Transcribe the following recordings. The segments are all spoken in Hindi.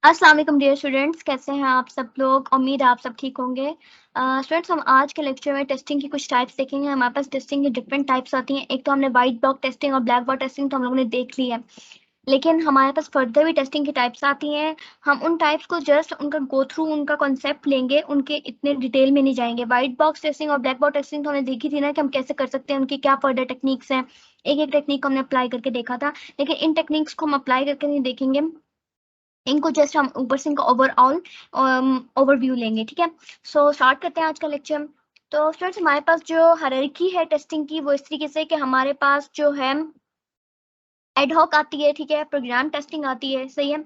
अस्सलाम वालेकुम डियर स्टूडेंट्स, कैसे हैं आप सब लोग। उम्मीद है आप सब ठीक होंगे। स्टूडेंट्स, हम आज के लेक्चर में टेस्टिंग की कुछ टाइप्स देखेंगे। हमारे पास टेस्टिंग की डिफरेंट टाइप्स आती हैं। एक तो हमने वाइट बॉक्स टेस्टिंग और ब्लैक बॉक्स टेस्टिंग तो हम लोगों ने देख ली है, लेकिन हमारे पास फर्दर भी टेस्टिंग की टाइप्स आती हैं। हम उन टाइप्स को जस्ट उनका गो थ्रू उनका कॉन्सेप्ट लेंगे, उनके इतने डिटेल में नहीं जाएंगे। वाइट बॉक्स टेस्टिंग और ब्लैक बॉक्स टेस्टिंग तो हमने देखी थी ना कि हम कैसे कर सकते हैं, उनकी क्या फर्दर टेक्निक्स हैं। एक एक टेक्निक को हमने अप्लाई करके देखा था, लेकिन इन टेक्निक्स को हम अप्लाई करके नहीं देखेंगे। इनको जस्ट हम ऊपर से इनका ओवरऑल ओवरव्यू लेंगे, ठीक है। सो स्टार्ट करते हैं आज का लेक्चर। तो स्टूडेंट्स, हमारे पास जो हायरार्की है टेस्टिंग की वो इस तरीके से कि हमारे पास जो है एडहॉक आती है, ठीक है, प्रोग्राम टेस्टिंग आती है, सही है।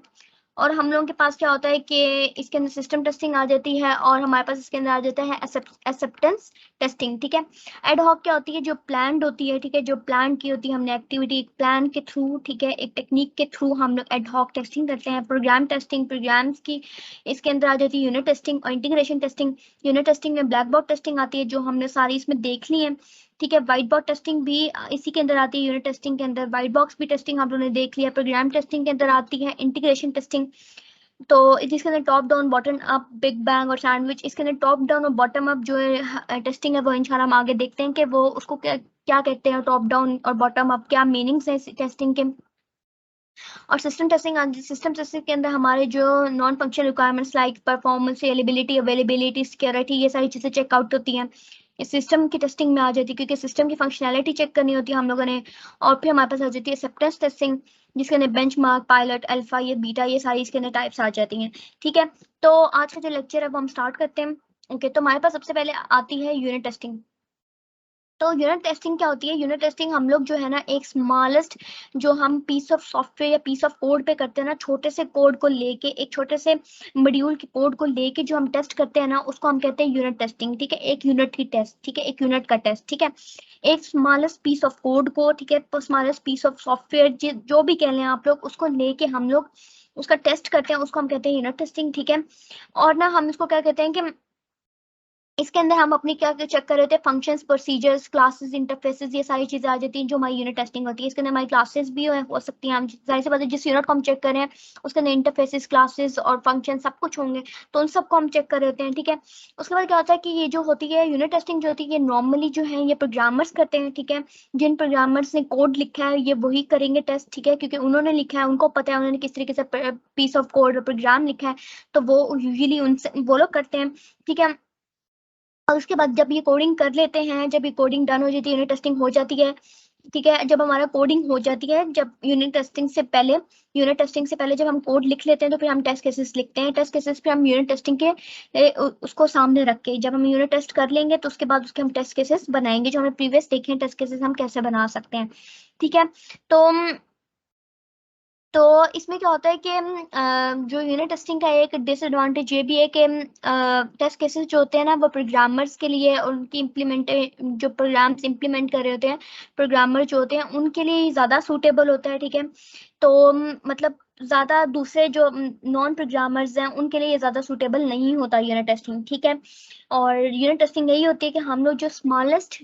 और हम लोगों के पास क्या होता है कि इसके अंदर सिस्टम टेस्टिंग आ जाती है, और हमारे पास इसके अंदर आ जाता है एक्सेप्टेंस टेस्टिंग, ठीक है। एडहॉक क्या होती है, जो प्लान्ड होती है, ठीक है, जो प्लान की होती है हमने एक्टिविटी एक प्लान के थ्रू, ठीक है, एक टेक्निक के थ्रू हम लोग एडहॉक टेस्टिंग करते हैं। प्रोग्राम टेस्टिंग, प्रोग्राम्स की इसके अंदर आ जाती है यूनिट टेस्टिंग और इंटीग्रेशन टेस्टिंग। यूनिट टेस्टिंग में ब्लैक बॉक्स टेस्टिंग आती है, जो हमने सारी इसमें देख ली है, ठीक है। व्हाइट बॉक्स टेस्टिंग भी इसी के अंदर आती है, यूनिट टेस्टिंग के अंदर। व्हाइट बॉक्स भी टेस्टिंग हम लोगों ने देख लिया। प्रोग्राम टेस्टिंग के अंदर आती है इंटीग्रेशन टेस्टिंग। तो जिसके अंदर top down, bottom up, big bang और सैंडविच, इसके अंदर टॉप डाउन और बॉटम अप जो टेस्टिंग है वो इंशाल्लाह हम आगे देखते हैं कि वो उसको क्या क्या कहते हैं, टॉप डाउन और बॉटम अप क्या मीनिंग्स है टेस्टिंग के। और सिस्टम टेस्टिंग, सिस्टम टेस्टिंग के अंदर हमारे जो non functional requirements like performance, reliability, availability, security, ये सारी चीजें चेकआउट होती हैं, इस सिस्टम की टेस्टिंग में आ जाती है, क्योंकि सिस्टम की फंक्शनैलिटी चेक करनी होती है हम लोगों ने। और फिर हमारे पास आ जाती है एक्सेप्टेंस टेस्टिंग, जिसके अंदर बेंचमार्क, पायलट, अल्फा, ये बीटा, ये सारी इसके अंदर टाइप्स आ जाती हैं, ठीक है। तो आज का जो लेक्चर है वो हम स्टार्ट करते हैं। ओके, तो हमारे पास सबसे पहले आती है यूनिट टेस्टिंग। तो यूनिट टेस्टिंग क्या होती है? यूनिट टेस्टिंग हम लोग जो है ना, एक स्मॉलेस्ट जो हम पीस ऑफ सॉफ्टवेयर या पीस ऑफ कोड पे करते हैं ना, छोटे से कोड को लेके, एक छोटे से मॉड्यूल के कोड को लेके जो हम टेस्ट करते हैं ना, उसको हम कहते हैं यूनिट टेस्टिंग, ठीक है। एक यूनिट की टेस्ट, ठीक है, एक यूनिट का टेस्ट, ठीक है। एक स्मॉलेस्ट पीस ऑफ कोड को, ठीक है, स्मॉलेस्ट पीस ऑफ सॉफ्टवेयर जो भी कह लें आप लोग, उसको लेके हम लोग उसका टेस्ट करते हैं, उसको हम कहते हैं यूनिट टेस्टिंग, ठीक है। और ना हम इसको क्या कहते हैं कि इसके अंदर हम अपनी क्या क्या चेक कर रहे थे, फंक्शंस, प्रोसीजर्स, क्लासेस, इंटरफेसेस, ये सारी चीजें आ जाती हैं जो हमारी यूनिट टेस्टिंग होती है। इसके अंदर हमारी क्लासेस भी हो सकती हैं। हम जाहिर सी बात है, जिस यूनिट को हम चेक कर रहे हैं उसके अंदर इंटरफेसेस, क्लासेस और फंक्शन सब कुछ होंगे, तो उन सबको हम चेक कर रहे होते हैं, ठीक है। उसके बाद क्या होता है कि ये जो होती है यूनिट टेस्टिंग जो होती है, ये नॉर्मली जो है ये प्रोग्रामर्स करते हैं, ठीक है। जिन प्रोग्रामर्स ने कोड लिखा है ये वही करेंगे टेस्ट, ठीक है, क्योंकि उन्होंने लिखा है, उनको पता है उन्होंने किस तरीके से पीस ऑफ कोड प्रोग्राम लिखा है, तो वो यूजुअली उनसे वो लोग करते हैं, ठीक है। और उसके बाद जब ये कोडिंग कर लेते हैं, जब ये कोडिंग डन हो जाती है, यूनिट टेस्टिंग हो जाती है, ठीक है। जब हमारा कोडिंग हो जाती है, जब यूनिट टेस्टिंग से पहले जब हम कोड लिख लेते हैं, तो फिर हम टेस्ट केसेस लिखते हैं। टेस्ट केसेस पे हम यूनिट टेस्टिंग के उसको सामने रख के जब हम यूनिट टेस्ट कर लेंगे, तो उसके बाद उसके हम टेस्ट केसेस बनाएंगे, जो हमें प्रीवियस देखे हैं टेस्ट केसेस हम कैसे बना सकते हैं, ठीक है। तो तो इसमें क्या होता है कि जो यूनिट टेस्टिंग का एक डिसएडवांटेज ये भी है कि टेस्ट केसेस जो होते हैं ना, वो प्रोग्रामर्स के लिए और उनकी जो प्रोग्राम्स इम्प्लीमेंट कर रहे होते हैं, प्रोग्रामर जो होते हैं उनके लिए ज़्यादा सूटेबल होता है, ठीक है। तो मतलब ज़्यादा दूसरे जो नॉन प्रोग्रामर्स हैं उनके लिए ये ज़्यादा सूटेबल नहीं होता यूनिट टेस्टिंग, ठीक है। और यूनिट टेस्टिंग यही होती है कि हम लोग जो स्मॉलेस्ट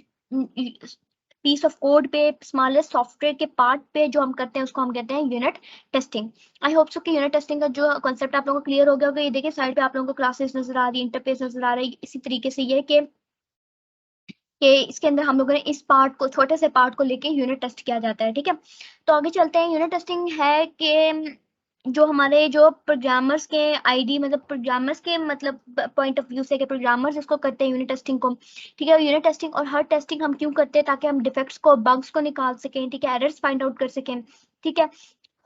पीस ऑफ कोड पे, स्मॉलेस्ट सॉफ्टवेयर के पार्ट पे जो हम करते हैं उसको हम कहते हैं unit testing. I hope so कि यूनिट टेस्टिंग का जो कॉन्सेप्ट आप लोगों को क्लियर हो गया होगा। ये देखिए साइड पे आप लोगों को क्लासेस नजर आ रही है, इंटरफेस नजर आ रही है। इसी तरीके से ये कि इसके अंदर हम लोगों ने इस पार्ट को, छोटे से पार्ट को लेके यूनिट टेस्ट किया जाता है, ठीक है। तो आगे चलते हैं। यूनिट टेस्टिंग है कि जो हमारे जो प्रोग्रामर्स के आईडी, मतलब प्रोग्रामर्स के मतलब पॉइंट ऑफ व्यू से, कि प्रोग्रामर्स इसको करते हैं यूनिट टेस्टिंग को, ठीक है। यूनिट टेस्टिंग और हर टेस्टिंग हम क्यों करते हैं? ताकि हम डिफेक्ट्स को, बग्स को निकाल सकें, ठीक है, एरर्स फाइंड आउट कर सकें, ठीक है।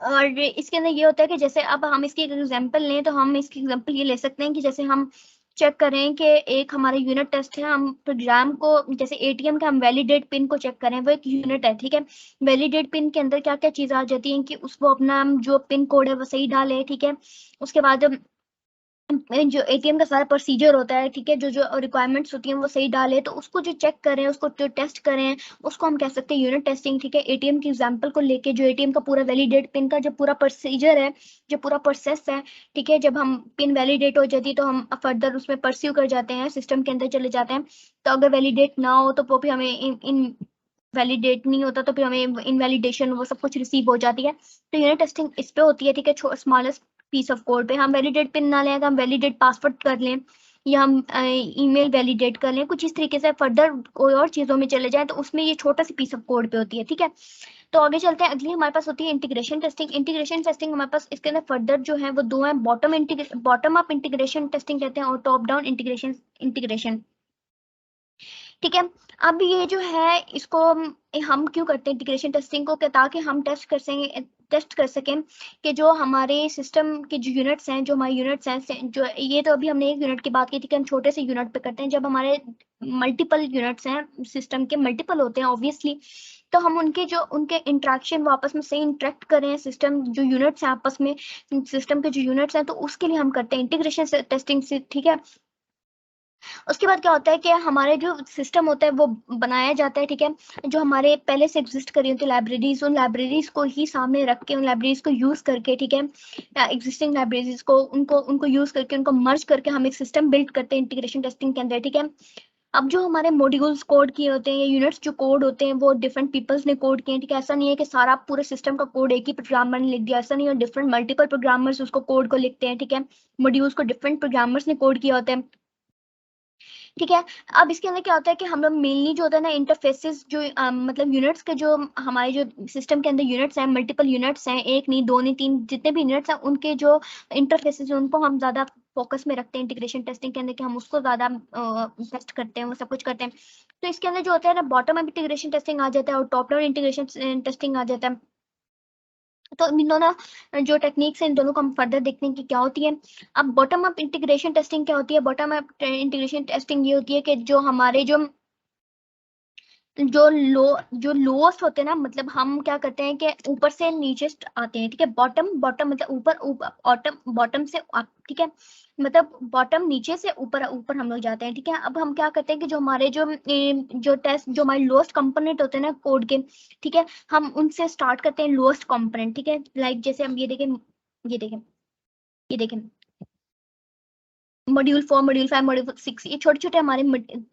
और इसके अंदर ये होता है कि जैसे अब हम इसकी एक एग्जांपल लें, तो हम इसकी एग्जांपल ये ले सकते हैं कि जैसे हम चेक करें कि एक हमारा यूनिट टेस्ट है, हम प्रोग्राम को, जैसे एटीएम का हम वैलिडेट पिन को चेक करें, वो एक यूनिट है, ठीक है। वैलिडेट पिन के अंदर क्या क्या चीज़ आ जाती है कि उसको अपना जो पिन कोड है वो सही डाले, ठीक है। उसके बाद जो एटीएम का सारा प्रोसीजर होता है, ठीक है, जो जो रिक्वायरमेंट्स होती हैं वो सही डाले, तो उसको जो चेक करें, उसको जो टेस्ट करें, उसको हम कह सकते हैं यूनिट टेस्टिंग, ठीक है। एटीएम की एग्जांपल को लेके जो एटीएम का पूरा वैलिडेट पिन का जो पूरा प्रोसीजर है, जो पूरा प्रोसेस है, ठीक है, जब हम पिन वैलिडेट हो जाती है तो हम फर्दर उसमें परस्यू कर जाते हैं, सिस्टम के अंदर चले जाते हैं। तो अगर वैलिडेट ना हो तो वो भी हमें इन वैलिडेट नहीं होता तो फिर हमें इनवैलिडेशन वो सब कुछ रिसीव हो जाती है। तो यूनिट टेस्टिंग इस पे होती है, ठीक है, स्मॉलेस्ट पीस ऑफ कोड पे। हम वैलिडेट पिन ना लें, हम वैलिडेट पासवर्ड कर लें, या हम ईमेल वैलिडेट कर लें, कुछ इस तरीके से फर्दर कोई और चीजों में चले जाए तो उसमें ये छोटा सा पीस ऑफ कोड पे होती है। ठीक है, तो आगे चलते हैं। अगली हमारे पास होती है इंटीग्रेशन टेस्टिंग। इंटीग्रेशन टेस्टिंग हमारे पास इसके अंदर फर्दर जो है वो दो है, बॉटम अप इंटीग्रेशन टेस्टिंग कहते हैं और टॉप डाउन इंटीग्रेशन। ठीक है, अब ये जो है इसको हम क्यों करते हैं इंटीग्रेशन टेस्टिंग को, ताकि हम टेस्ट कर सकें कि जो हमारे सिस्टम के जो यूनिट्स हैं, जो हमारे यूनिट्स हैं, जो ये तो अभी हमने एक यूनिट की बात की थी कि हम छोटे से यूनिट पे करते हैं। जब हमारे मल्टीपल यूनिट्स हैं, सिस्टम के मल्टीपल होते हैं ऑब्वियसली, तो हम उनके इंटरेक्शन वो आपस में सही इंटरेक्ट करें, सिस्टम जो यूनिट्स हैं आपस में, सिस्टम के जो यूनिट्स हैं, तो उसके लिए हम करते हैं इंटीग्रेशन टेस्टिंग से। ठीक है, उसके बाद क्या होता है कि हमारे जो सिस्टम होता है वो बनाया जाता है। ठीक है, जो हमारे पहले से एग्जिस्ट करी होती है लाइब्रेरीज, उन लाइब्रेरीज को ही सामने रख के, उन लाइब्रेरीज को यूज करके, ठीक है, एग्जिस्टिंग लाइब्रेरीज को उनको यूज करके, उनको मर्ज करके हम एक सिस्टम बिल्ड करते हैं इंटीग्रेशन टेस्टिंग के अंदर। ठीक है, अब जो हमारे मॉड्यूल्स कोड किए होते हैं या यूनिट्स जो कोड होते हैं वो डिफरेंट पीपल्स ने कोड किए हैं। ठीक है, ऐसा नहीं है कि सारा पूरे सिस्टम का कोड एक ही प्रोग्रामर ने लिख दिया, ऐसा नहीं है, डिफरेंट मल्टीपल प्रोग्रामर्स उसको कोड को लिखते हैं। ठीक है, मॉड्यूल्स को डिफरेंट प्रोग्रामर्स ने कोड किया होता है। ठीक है, अब इसके अंदर क्या होता है कि हम लोग मेनली जो होता है ना इंटरफेसेस, जो मतलब यूनिट्स के, जो हमारे जो सिस्टम के अंदर यूनिट्स हैं, मल्टीपल यूनिट्स हैं, एक नहीं दो नहीं तीन, जितने भी यूनिट्स हैं उनके जो इंटरफेसेस हैं उनको हम ज्यादा फोकस में रखते हैं इंटीग्रेशन टेस्टिंग के अंदर, कि हम उसको ज्यादा टेस्ट करते हैं, वो सब कुछ करते हैं। तो इसके अंदर जो होता है ना बॉटम अप इंटीग्रेशन टेस्टिंग आ जाता है और टॉप डाउन इंटीग्रेशन टेस्टिंग आ जाता है। तो इन दोनों जो टेक्निक्स हैं इन दोनों को हम फर्दर देखते हैं कि क्या होती है। अब बॉटम अप इंटीग्रेशन टेस्टिंग क्या होती है? बॉटम अप इंटीग्रेशन टेस्टिंग ये होती है कि जो हमारे जो लोएस्ट होते हैं ना, मतलब हम क्या करते हैं कि ऊपर से नीचे आते हैं। ठीक है, बॉटम बॉटम मतलब ऊपर ऊपर, बॉटम बॉटम से अप। ठीक है, मतलब बॉटम नीचे से ऊपर ऊपर हम लोग जाते हैं। ठीक है, अब हम क्या करते हैं कि जो हमारे जो हमारे लोएस्ट कंपोनेंट होते हैं ना कोड के, ठीक है, हम उनसे स्टार्ट करते हैं लोएस्ट कंपोनेंट। ठीक है, लाइक जैसे हम ये देखें ये देखें मॉड्यूल 4, मॉड्यूल 5, मॉड्यूल 6, ये छोटे छोटे हमारे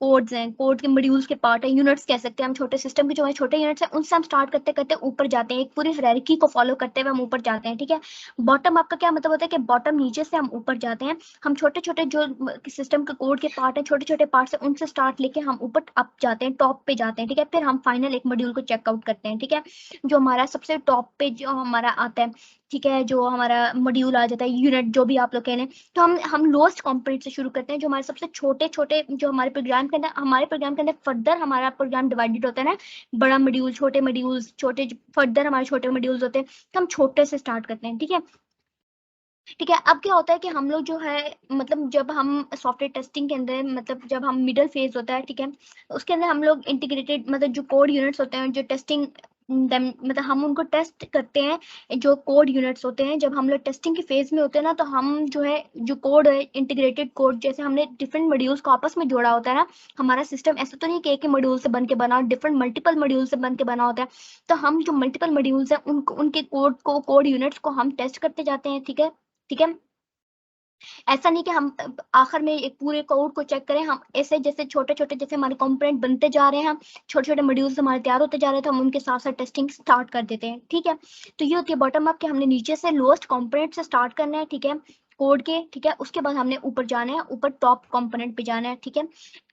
कोड्स हैं, कोड के मॉड्यूल्स के पार्ट हैं, यूनिट्स कह सकते हैं हम। छोटे सिस्टम के जो हमारे छोटे यूनिट्स हैं उनसे हम स्टार्ट करते करते ऊपर जाते हैं, एक पूरी हायरार्की को फॉलो करते हुए हम ऊपर जाते हैं। ठीक है, बॉटम अप का क्या मतलब होता है कि बॉटम नीचे से हम ऊपर जाते हैं, हम छोटे छोटे जो सिस्टम के कोड के पार्ट हैं, छोटे छोटे पार्ट से उनसे स्टार्ट लेके हम ऊपर अप जाते हैं, टॉप पे जाते हैं। ठीक है, फिर हम फाइनल एक मॉड्यूल को चेकआउट करते हैं। ठीक है, जो हमारा सबसे टॉप पे जो हमारा आता है, ठीक है, जो हमारा मॉड्यूल आ जाता है, यूनिट जो भी आप लोग कह रहे हैं, तो हम लोएस्ट कंपोनेंट से शुरू करते हैं, जो हमारे सबसे छोटे छोटे, जो हमारे प्रोग्राम के अंदर फर्दर हमारा प्रोग्राम डिवाइडेड होता है ना, बड़ा मॉड्यूल, छोटे मॉड्यूल्स, छोटे फर्दर हमारे छोटे मॉड्यूल्स होते हैं, तो हम छोटे से स्टार्ट करते हैं। ठीक है, ठीक है, अब क्या होता है कि हम लोग जो है, मतलब जब हम सॉफ्टवेयर टेस्टिंग के अंदर, मतलब जब हम मिडल फेज होता है, ठीक है, उसके अंदर हम लोग इंटीग्रेटेड, मतलब जो कोड यूनिट्स होते हैं, जो टेस्टिंग मतलब हम उनको टेस्ट करते हैं, जो कोड यूनिट्स होते हैं, जब हम लोग टेस्टिंग के फेज में होते हैं ना, तो हम जो है जो कोड है इंटीग्रेटेड कोड, जैसे हमने डिफरेंट मॉड्यूल्स को आपस में जोड़ा होता है ना, हमारा सिस्टम ऐसा तो नहीं कि एक ही मॉड्यूल से बन के बना, डिफरेंट मल्टीपल मॉड्यूल से बन के बना होता है। तो हम जो मल्टीपल मॉड्यूल्स हैं उनको, उनके कोड यूनिट्स को हम टेस्ट करते जाते हैं। ठीक है, ठीक है, ऐसा नहीं कि हम आखिर में एक पूरे कोड को चेक करें, हम ऐसे जैसे छोटे छोटे जैसे हमारे कंपोनेंट बनते जा रहे हैं, छोटे छोटे मॉड्यूल्स हमारे तैयार होते जा रहे हैं, तो हम उनके साथ साथ टेस्टिंग स्टार्ट कर देते हैं। ठीक है, तो ये होती है बॉटम अप, कि हमने नीचे से लोएस्ट कंपोनेंट से स्टार्ट करना है। ठीक है, कोड के, ठीक है, उसके बाद हमने ऊपर जाना है, ऊपर टॉप कंपोनेंट पे जाना है। ठीक है,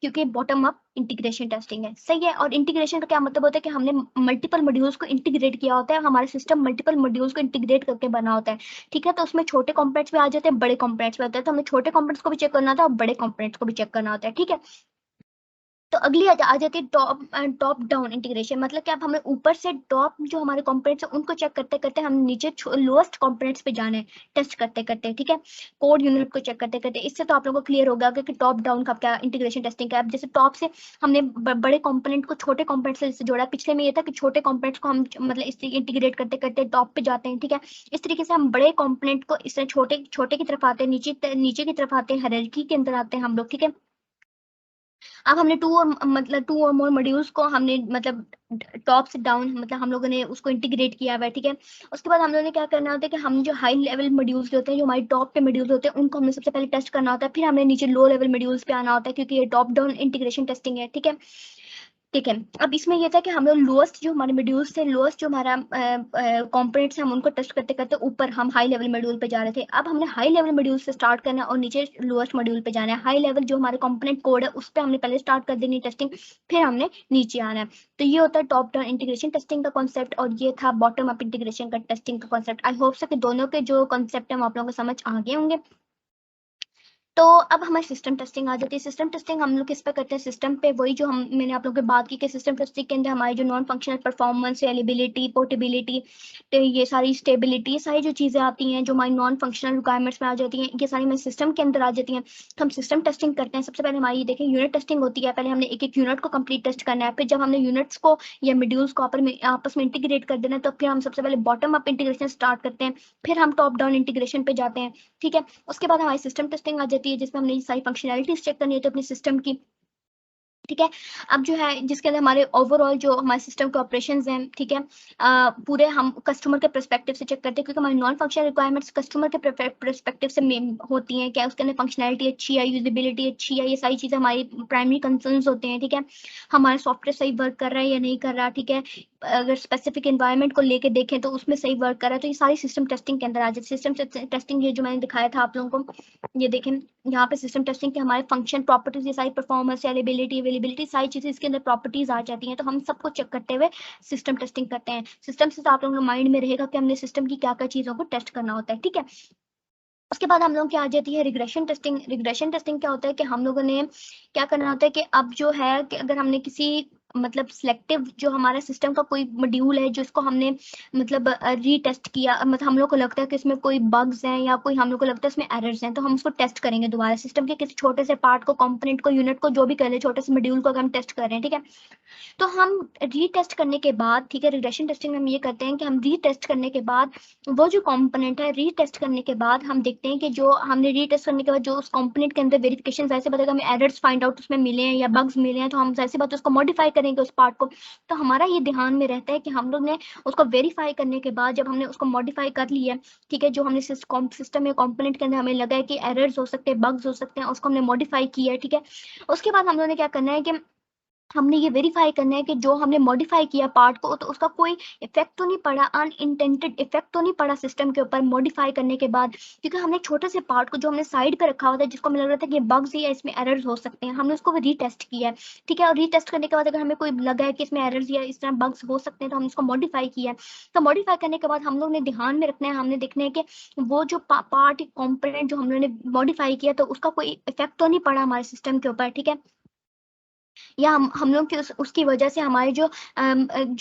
क्योंकि बॉटम अप इंटीग्रेशन टेस्टिंग है, सही है। और इंटीग्रेशन का क्या मतलब होता है कि हमने मल्टीपल मॉड्यूल्स को इंटीग्रेट किया होता है, हमारा सिस्टम मल्टीपल मॉड्यूल्स को इंटीग्रेट करके बना होता है। ठीक है, तो उसमें छोटे कंपोनेंट्स भी आ जाते हैं, बड़े कंपोनेंट्स भी आते हैं, तो हमें छोटे कंपोनेंट्स को भी चेक करना होता है और बड़े कंपोनेंट्स को भी चेक करना होता है। ठीक है, तो अगली आ जाती है टॉप डाउन इंटीग्रेशन, मतलब कि अब हमें ऊपर से टॉप जो हमारे कंपोनेंट्स हैं उनको चेक करते करते हम नीचे लोएस्ट कंपोनेंट्स पे जाने, टेस्ट करते करते। ठीक है, कोड यूनिट को चेक करते करते। इससे तो आप लोगों को क्लियर होगा कि टॉप डाउन का क्या इंटीग्रेशन टेस्टिंग का है। अब जैसे टॉप से हमने बड़े कंपोनेंट को छोटे कंपोनेंट से जोड़ा, पिछले में ये था कि छोटे कंपोनेंट्स को हम मतलब इससे इंटीग्रेट करते करते टॉप पे जाते हैं। ठीक है, इस तरीके से हम बड़े कंपोनेंट को इस तरह छोटे छोटे की तरफ आते हैं, नीचे की तरफ आते हैं, हायरार्की के अंदर आते हैं हम लोग। ठीक है, अब हमने टू और मोर मॉड्यूल्स को हमने मतलब टॉप से डाउन, मतलब हम लोगों ने उसको इंटीग्रेट किया हुआ है। ठीक है, उसके बाद हम लोगों ने क्या करना होता है कि हम जो हाई लेवल मॉड्यूल्स होते हैं, जो हमारे टॉप पे मॉड्यूल्स होते हैं, उनको हमने सबसे पहले टेस्ट करना होता है, फिर हमने नीचे लो लेवल मॉड्यूल्स पे आना होता है, क्योंकि ये टॉप डाउन इंटीग्रेशन टेस्टिंग है। ठीक है, ठीक है। अब इसमें ये था कि हम लोग लोएस्ट जो हमारे मॉड्यूल्स थे, लोएस्ट जो हमारा कंपोनेंट्स हैं, हम उनको टेस्ट करते करते ऊपर हम हाई लेवल मॉड्यूल पे जा रहे थे। अब हमने हाई लेवल मॉड्यूल से स्टार्ट करना है और नीचे लोएस्ट मॉड्यूल पे जाना है। हाई लेवल जो हमारे कंपोनेंट कोड है उस पर हमने पहले स्टार्ट कर देनी टेस्टिंग, फिर हमने नीचे आना है। तो ये होता है टॉप डाउन इंटीग्रेशन टेस्टिंग का कॉन्सेप्ट, और ये था बॉटम अप इंटीग्रेशन का टेस्टिंग का कॉन्सेप्ट। आई होप सो कि दोनों के जो कॉन्सेप्ट है वो आप लोगों को समझ आ गए होंगे। तो अब हमारी सिस्टम टेस्टिंग आ जाती है। सिस्टम टेस्टिंग हम लोग किस पे करते हैं, सिस्टम पे, वही जो मैंने आप लोगों के बात की कि सिस्टम टेस्टिंग के अंदर हमारी जो non functional performance, eligibility, portability, तो ये सारी स्टेबिलिटी, ये सारी जो चीज़ें आती हैं जो हमारी नॉन फंक्शनल रिक्वायरमेंट्स में आ जाती हैं, ये सारी हमारे सिस्टम के अंदर आ जाती हैं। तो हम सिस्टम टेस्टिंग करते हैं। सबसे पहले हमारी देखें यूनिट टेस्टिंग होती है। पहले हमने एक एक यूनिट को कंप्लीट टेस्ट करना है, फिर जब हमने यूनिट्स को या मॉड्यूल्स को आपस में इंटीग्रेट कर देना है, तो फिर हम सबसे पहले बॉटम अप इंटीग्रेशन स्टार्ट करते हैं, फिर हम टॉप डाउन इंटीग्रेशन पे जाते हैं। ठीक है। उसके बाद हमारी सिस्टम टेस्टिंग आ जाती है जिसमें हमने ये सारी फंक्शनैलिटीज चेक करनी है तो अपने सिस्टम की। ठीक है। अब जो है जिसके अंदर हमारे ओवरऑल जो हमारे सिस्टम के ऑपरेशंस हैं, ठीक है, पूरे हम कस्टमर के पर्सपेक्टिव से चेक करते हैं, क्योंकि हमारी नॉन फंक्शनल रिक्वायरमेंट्स कस्टमर के पर्सपेक्टिव से होती हैं। क्या उसके अंदर फंक्शनैलिटी अच्छी है, यूजेबिलिटी अच्छी है, ये सारी चीज़ें हमारी प्राइमरी कंसर्न्स होते हैं। ठीक है। हमारा सॉफ्टवेयर सही वर्क कर रहा है या नहीं कर रहा। ठीक है। अगर स्पेसिफिक एनवायरनमेंट को लेके देखें तो उसमें सही वर्क कर रहा है, तो ये सारी सिस्टम टेस्टिंग के अंदर आ जाती है। सिस्टम टेस्टिंग ये जो मैंने दिखाया था आप लोगों को, ये देखें यहाँ पे सिस्टम टेस्टिंग के हमारे फंक्शन, प्रॉपर्टीज, ये सारी परफॉर्मेंस, एलिबिलिटी, अवेलेबिलिटी, सारी चीजें इसके अंदर प्रॉपर्टीज आ जाती हैं। तो हम सबको चेक करते हुए सिस्टम टेस्टिंग करते हैं। सिस्टम से तो आप लोगों को माइंड में रहेगा कि हमने सिस्टम की क्या क्या चीजों को टेस्ट करना होता है। ठीक है। उसके बाद हम लोग क्या आ जाती है रिग्रेशन टेस्टिंग। रिग्रेशन टेस्टिंग क्या होता है कि हम लोगों ने क्या करना होता है कि अब जो है कि अगर हमने किसी मतलब सिलेक्टिव जो हमारा सिस्टम का कोई मॉड्यूल है जिसको हमने मतलब रीटेस्ट किया, मतलब हम लोग को लगता है कि इसमें कोई बग्स हैं या कोई हम लोग को लगता है इसमें एरर्स हैं, तो हम उसको टेस्ट करेंगे दोबारा। सिस्टम के किसी छोटे से पार्ट को, कंपोनेंट को, यूनिट को, जो भी कर ले, छोटे से मॉड्यूल को अगर हम टेस्ट कर रहे हैं, ठीक है, तो हम रीटेस्ट करने के बाद, ठीक है, रिग्रेशन टेस्टिंग में हम ये करते हैं कि हम रीटेस्ट करने के बाद वो जो कंपोनेंट है, रीटेस्ट करने के बाद हम देखते हैं कि जो हमने रीटेस्ट करने के बाद जो उस कंपोनेंट के अंदर वेरिफिकेशन ऐसे बताएगा, हमें एरर्स फाइंड आउट उसमें मिले हैं या बग्स मिले हैं, तो हम ऐसी बात उसको मॉडिफाई करेंगे उस पार्ट को। तो हमारा ये ध्यान में रहता है कि हम लोग ने उसको वेरीफाई करने के बाद, जब हमने उसको मॉडिफाई कर लिया, ठीक है, जो हमने सिस्टम या कंपोनेंट के अंदर हमें लगा है कि एरर्स हो सकते हैं, बग्स हो सकते हैं, उसको हमने मॉडिफाई किया है, ठीक है, उसके बाद हम लोगों ने क्या करना है कि हमने ये वेरीफाई करना है कि जो हमने मॉडिफाई किया पार्ट को, तो उसका कोई इफेक्ट तो नहीं पड़ा, अनइंटेंडेड इफेक्ट तो नहीं पड़ा सिस्टम के ऊपर मॉडिफाई करने के बाद। क्योंकि हमने छोटे से पार्ट को जो हमने साइड पे रखा हुआ था, जिसको हमें लग रहा था कि बग्स या इसमें एरर्स हो सकते हैं, हमने उसको रीटेस्ट किया है। ठीक है। और रीटेस्ट करने के बाद अगर हमें कोई लगा है कि इसमें एरर्स या इस तरह बग्स हो सकते हैं, तो हमने उसको मॉडिफाई किया है। तो मॉडिफाई करने के बाद हम लोग ने ध्यान में रखना है, हमने देखना है कि वो जो पार्ट कॉम्पोनेंट जो हम लोगों ने मॉडिफाई किया, तो उसका कोई इफेक्ट तो नहीं पड़ा हमारे सिस्टम के ऊपर। ठीक है। या हम लोग की उसकी वजह से हमारे जो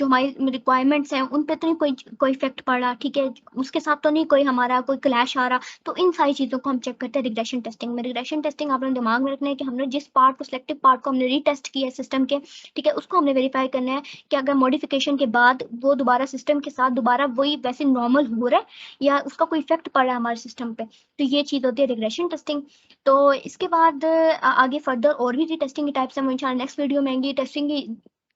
हमारी रिक्वायरमेंट्स हैं उन पे तो नहीं कोई कोई इफेक्ट पड़ा। ठीक है। उसके साथ तो नहीं कोई हमारा कोई क्लैश आ रहा। तो इन सारी चीज़ों को हम चेक करते हैं रिग्रेशन टेस्टिंग में। रिग्रेशन टेस्टिंग आपने दिमाग में रखना है कि हमने जिस पार्ट को, सिलेक्टिव पार्ट को हमने रीटेस्ट किया है सिस्टम के, ठीक है, उसको हमने वेरीफाई करना है कि अगर मॉडिफिकेशन के बाद वो दोबारा सिस्टम के साथ दोबारा वही वैसे नॉर्मल हो रहा है या उसका कोई इफेक्ट पड़ा है हमारे सिस्टम पे। तो ये चीज़ होती है रिग्रेशन टेस्टिंग। तो इसके बाद आगे फर्दर और भी टेस्टिंग की टाइप्स हैं, वो इंशाल्लाह नेक्स्ट वीडियो में आएंगी। टेस्टिंग की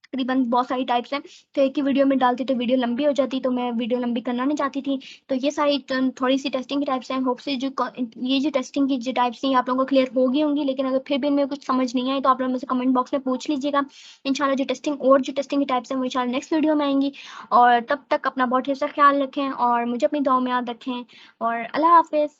तकरीबन बहुत सारी टाइप्स हैं, तो एक ही वीडियो में डालती तो वीडियो लंबी हो जाती, तो मैं वीडियो लंबी करना नहीं चाहती थी। तो ये सारी थोड़ी सी टेस्टिंग की टाइप्स हैं। होप से ये जो टेस्टिंग की जो टाइप्स हैं आप लोगों को क्लियर होगी होंगी, लेकिन अगर फिर भी इनमें कुछ समझ नहीं आए तो आप लोग मुझसे कमेंट बॉक्स में पूछ लीजिएगा। इंशाल्लाह जो टेस्टिंग की टाइप्स हैं वो इंशाल्लाह नेक्स्ट वीडियो में आएंगी। और तब तक अपना बहुत ढेर सारा ख्याल रखें और मुझे अपनी दुआ में याद रखें, और अल्लाह हाफिज़।